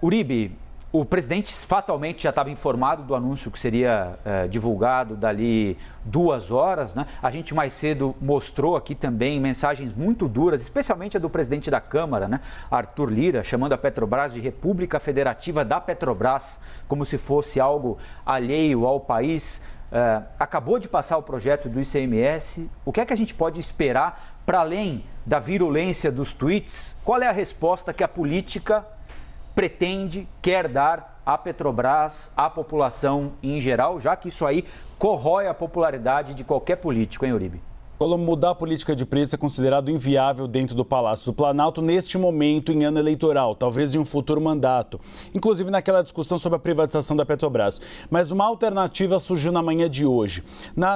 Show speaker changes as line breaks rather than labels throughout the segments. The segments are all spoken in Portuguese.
Uribe, o presidente fatalmente já estava informado do anúncio que seria divulgado dali 2 horas, né? A gente mais cedo mostrou aqui também mensagens muito duras, especialmente a do presidente da Câmara, né? Arthur Lira, chamando a Petrobras de República Federativa da Petrobras, como se fosse algo alheio ao país. Acabou de passar o projeto do ICMS. O que é que a gente pode esperar para além da virulência dos tweets? Qual é a resposta que a política quer dar à Petrobras, à população em geral, já que isso aí corrói a popularidade de qualquer político, hein, Uribe?
Mudar a política de preço é considerado inviável dentro do Palácio do Planalto neste momento, em ano eleitoral, talvez em um futuro mandato, inclusive naquela discussão sobre a privatização da Petrobras. Mas uma alternativa surgiu na manhã de hoje.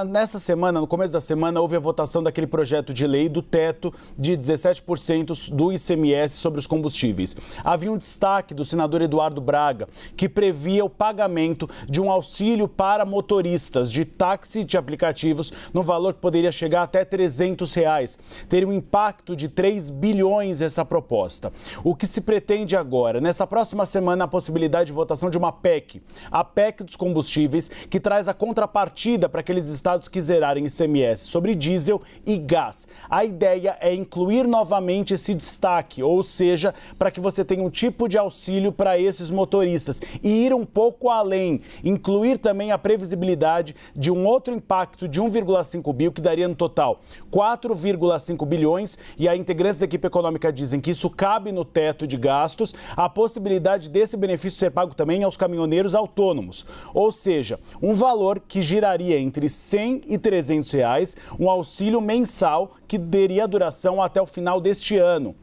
Nessa semana, no começo da semana, houve a votação daquele projeto de lei do teto de 17% do ICMS sobre os combustíveis. Havia um destaque do senador Eduardo Braga, que previa o pagamento de um auxílio para motoristas de táxi de aplicativos no valor que poderia chegar até R$300. Teria um impacto de 3 bilhões essa proposta. O que se pretende agora? Nessa próxima semana, a possibilidade de votação de uma PEC. A PEC dos combustíveis, que traz a contrapartida para aqueles estados que zerarem ICMS sobre diesel e gás. A ideia é incluir novamente esse destaque, ou seja, para que você tenha um tipo de auxílio para esses motoristas e ir um pouco além, incluir também a previsibilidade de um outro impacto de 1,5 bi, que daria no total 4,5 bilhões, e a integrantes da equipe econômica dizem que isso cabe no teto de gastos, a possibilidade desse benefício ser pago também aos caminhoneiros autônomos, ou seja, um valor que giraria entre R$100 e R$300, um auxílio mensal que teria duração até o final deste ano.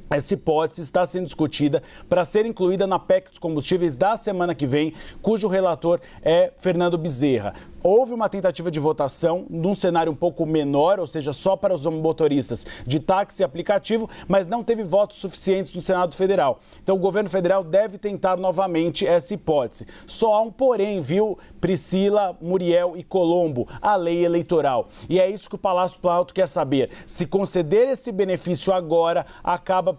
Essa hipótese está sendo discutida para ser incluída na PEC dos combustíveis da semana que vem, cujo relator é Fernando Bezerra. Houve uma tentativa de votação num cenário um pouco menor, ou seja, só para os motoristas de táxi e aplicativo, mas não teve votos suficientes no Senado Federal. Então o governo federal deve tentar novamente essa hipótese. Só há um porém, viu, Priscila, Muriel e Colombo, a lei eleitoral. E é isso que o Palácio do Planalto quer saber. Se conceder esse benefício agora,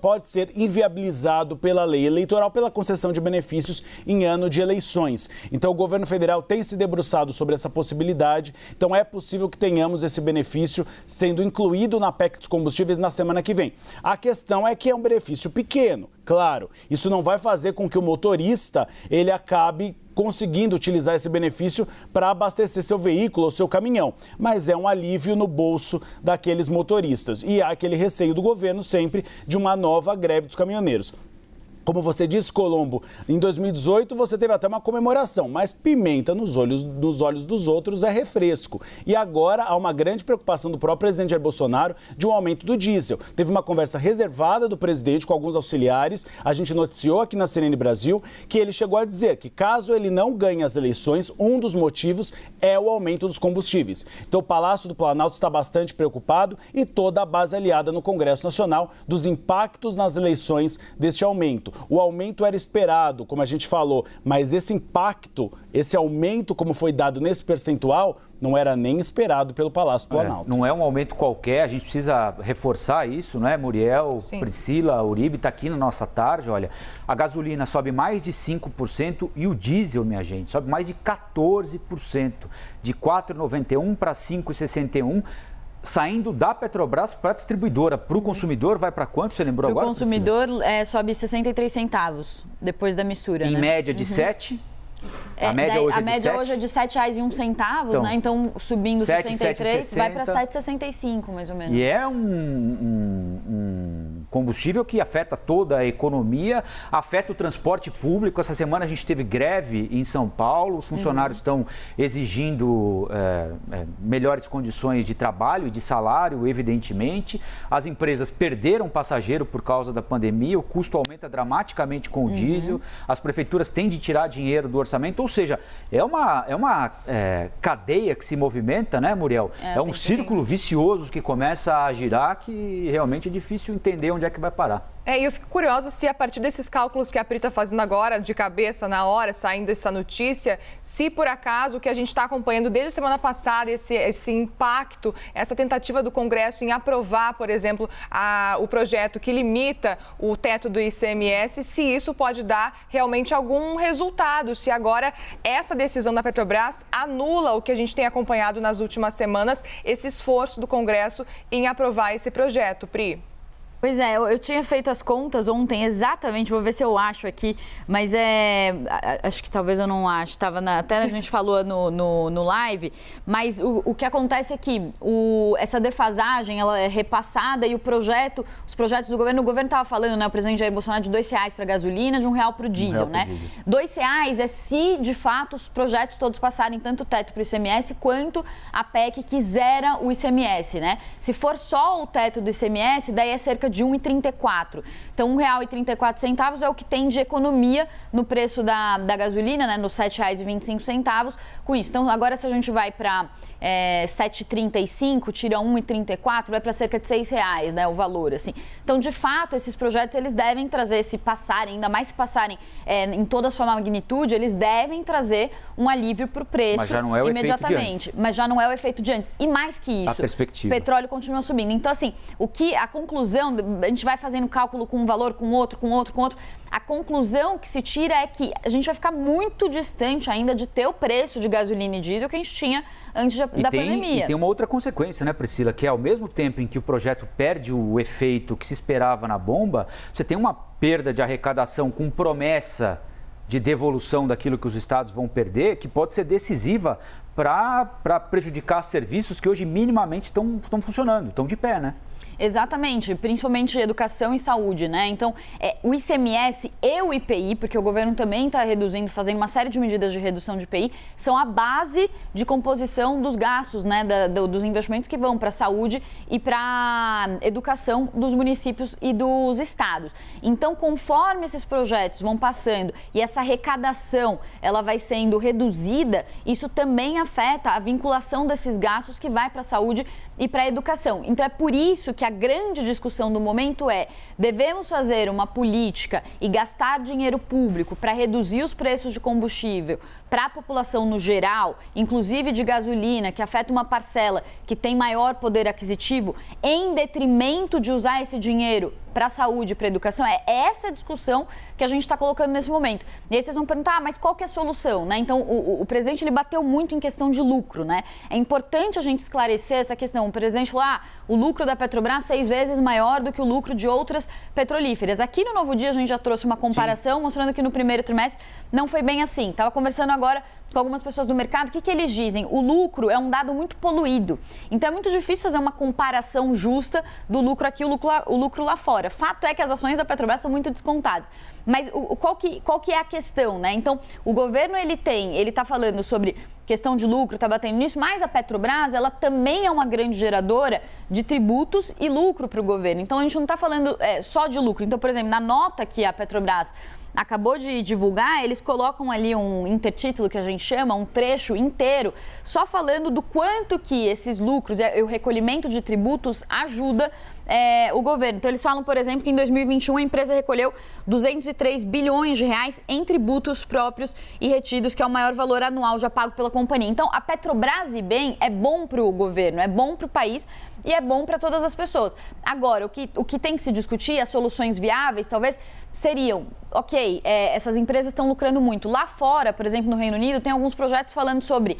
pode ser inviabilizado pela lei eleitoral, pela concessão de benefícios em ano de eleições. Então o governo federal tem se debruçado sobre essa possibilidade, então é possível que tenhamos esse benefício sendo incluído na PEC dos combustíveis na semana que vem. A questão é que é um benefício pequeno, claro, isso não vai fazer com que o motorista ele acabe conseguindo utilizar esse benefício para abastecer seu veículo ou seu caminhão, mas é um alívio no bolso daqueles motoristas. E há aquele receio do governo sempre de uma nova greve dos caminhoneiros. Como você disse, Colombo, em 2018 você teve até uma comemoração, mas pimenta nos olhos dos outros é refresco. E agora há uma grande preocupação do próprio presidente Jair Bolsonaro de um aumento do diesel. Teve uma conversa reservada do presidente com alguns auxiliares, a gente noticiou aqui na CNN Brasil, que ele chegou a dizer que caso ele não ganhe as eleições, um dos motivos é o aumento dos combustíveis. Então o Palácio do Planalto está bastante preocupado e toda a base aliada no Congresso Nacional dos impactos nas eleições deste aumento. O aumento era esperado, como a gente falou, mas esse impacto, esse aumento como foi dado nesse percentual, não era nem esperado pelo Palácio do Planalto.
Não é um aumento qualquer, a gente precisa reforçar isso, não é? Muriel, sim. Priscila, Uribe, está aqui na nossa tarde, olha, a gasolina sobe mais de 5% e o diesel, minha gente, sobe mais de 14%, de 4,91 para 5,61%. Saindo da Petrobras para a distribuidora. Para o consumidor, vai para quanto? Você lembrou agora?
Para o consumidor, sobe 63 centavos depois da mistura.
Em média de 7? A média hoje é de 7?
Hoje é de R$7,01, então, né? Então, subindo 63, vai para 7,65, mais ou menos.
E é um combustível que afeta toda a economia, afeta o transporte público. Essa semana a gente teve greve em São Paulo, os funcionários estão exigindo melhores condições de trabalho e de salário, evidentemente. As empresas perderam passageiro por causa da pandemia, o custo aumenta dramaticamente com o diesel, as prefeituras têm de tirar dinheiro do orçamento, ou seja, é uma cadeia que se movimenta, né, Muriel? É um círculo vicioso que começa a girar, que realmente é difícil entender onde é que vai parar.
E eu fico curiosa se a partir desses cálculos que a Pri está fazendo agora, de cabeça, na hora, saindo essa notícia, se por acaso o que a gente está acompanhando desde a semana passada, esse impacto, essa tentativa do Congresso em aprovar, por exemplo, o projeto que limita o teto do ICMS, se isso pode dar realmente algum resultado, se agora essa decisão da Petrobras anula o que a gente tem acompanhado nas últimas semanas, esse esforço do Congresso em aprovar esse projeto, Pri.
Pois é, eu tinha feito as contas ontem exatamente, vou ver se eu acho aqui, mas acho que talvez eu não acho, até a gente falou no live, mas o que acontece é que essa defasagem, ela é repassada e os projetos do governo, o governo estava falando, né, o presidente Jair Bolsonaro, de R$2 para a gasolina, de R$1 para o diesel, né? R$2 é se, de fato, os projetos todos passarem tanto o teto para o ICMS quanto a PEC que zera o ICMS, né? Se for só o teto do ICMS, daí é cerca de R$1,34. Então, R$1,34 é o que tem de economia no preço da gasolina, né, nos R$7,25 com isso. Então, agora se a gente vai para R$7,35, tira R$1,34, vai para cerca de R$6, né, o valor, assim. Então, de fato, esses projetos, eles devem trazer, se passarem, ainda mais se passarem em toda a sua magnitude, eles devem trazer um alívio para o preço.
Mas já não é o
imediatamente.
Efeito de antes.
Mas já não é o efeito de antes. E mais que isso,
a perspectiva.
O petróleo continua subindo. Então, assim, a conclusão, a gente vai fazendo cálculo com um valor, com outro. A conclusão que se tira é que a gente vai ficar muito distante ainda de ter o preço de gasolina e diesel que a gente tinha antes da pandemia.
E tem uma outra consequência, né, Priscila, que é ao mesmo tempo em que o projeto perde o efeito que se esperava na bomba, você tem uma perda de arrecadação com promessa de devolução daquilo que os estados vão perder, que pode ser decisiva para prejudicar serviços que hoje minimamente estão funcionando, estão de pé, né?
Exatamente, principalmente educação e saúde, né? Então, o ICMS e o IPI, porque o governo também está reduzindo, fazendo uma série de medidas de redução de IPI, são a base de composição dos gastos, né? Dos investimentos que vão para a saúde e para a educação dos municípios e dos estados. Então, conforme esses projetos vão passando e essa arrecadação ela vai sendo reduzida, isso também afeta a vinculação desses gastos que vai para a saúde e para a educação. Então, é por isso que a grande discussão do momento devemos fazer uma política e gastar dinheiro público para reduzir os preços de combustível para a população no geral, inclusive de gasolina, que afeta uma parcela que tem maior poder aquisitivo, em detrimento de usar esse dinheiro para a saúde e para a educação. É essa discussão que a gente está colocando nesse momento. E aí vocês vão perguntar, mas qual que é a solução, né? Então, o presidente ele bateu muito em questão de lucro, né? É importante a gente esclarecer essa questão. O presidente falou, o lucro da Petrobras 6 vezes maior do que o lucro de outras petrolíferas. Aqui no Novo Dia a gente já trouxe uma comparação, mostrando que no primeiro trimestre não foi bem assim. Estava conversando agora com algumas pessoas do mercado, o que eles dizem? O lucro é um dado muito poluído. Então é muito difícil fazer uma comparação justa do lucro aqui e o lucro lá fora. Fato é que as ações da Petrobras são muito descontadas. Mas qual que é a questão, né? Então, o governo ele está falando sobre questão de lucro, está batendo nisso, mas a Petrobras, ela também é uma grande geradora de tributos e lucro para o governo. Então, a gente não está falando só de lucro. Então, por exemplo, na nota que a Petrobras acabou de divulgar, eles colocam ali um intertítulo que a gente chama, um trecho inteiro, só falando do quanto que esses lucros e o recolhimento de tributos ajuda o governo. Então, eles falam, por exemplo, que em 2021 a empresa recolheu 203 bilhões de reais em tributos próprios e retidos, que é o maior valor anual já pago pela companhia. Então, a Petrobras e bem é bom para o governo, é bom para o país e é bom para todas as pessoas. Agora, o que tem que se discutir, as soluções viáveis, talvez, seriam, essas empresas estão lucrando muito. Lá fora, por exemplo, no Reino Unido, tem alguns projetos falando sobre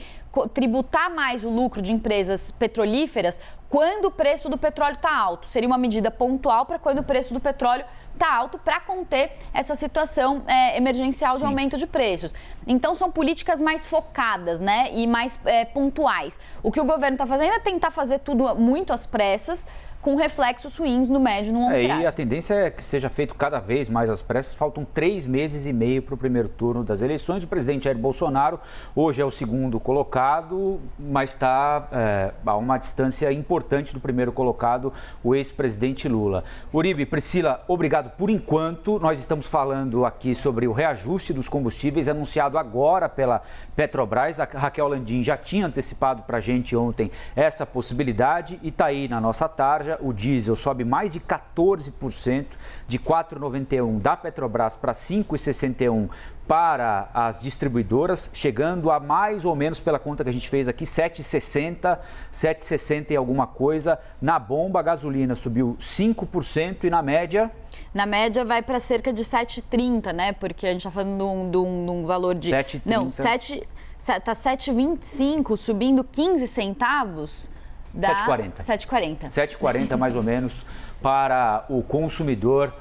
tributar mais o lucro de empresas petrolíferas quando o preço do petróleo está alto. Seria uma medida pontual para quando o preço do petróleo está alto, para conter essa situação emergencial de aumento de preços. Então, são políticas mais focadas, né, e mais pontuais. O que o governo está fazendo é tentar fazer tudo muito às pressas, com reflexos ruins no médio e no longo prazo.
E a tendência é que seja feito cada vez mais às pressas. Faltam 3 meses e meio para o primeiro turno das eleições. O presidente Jair Bolsonaro hoje é o segundo colocado, mas está a uma distância importante do primeiro colocado, o ex-presidente Lula. Uribe, Priscila, obrigado por enquanto. Nós estamos falando aqui sobre o reajuste dos combustíveis anunciado agora pela Petrobras. A Raquel Landim já tinha antecipado para a gente ontem essa possibilidade e está aí na nossa tarja média, o diesel sobe mais de 14%, de 4,91 da Petrobras para 5,61 para as distribuidoras, chegando a mais ou menos, pela conta que a gente fez aqui, 7,60 e alguma coisa. Na bomba, a gasolina subiu 5% e na média...
Na média vai para cerca de 7,30, né? Porque a gente está falando de um valor de...
7,30.
Não, está 7,25, subindo 15 centavos.
7,40.
7,40.
7,40 mais ou menos para o consumidor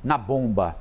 na bomba.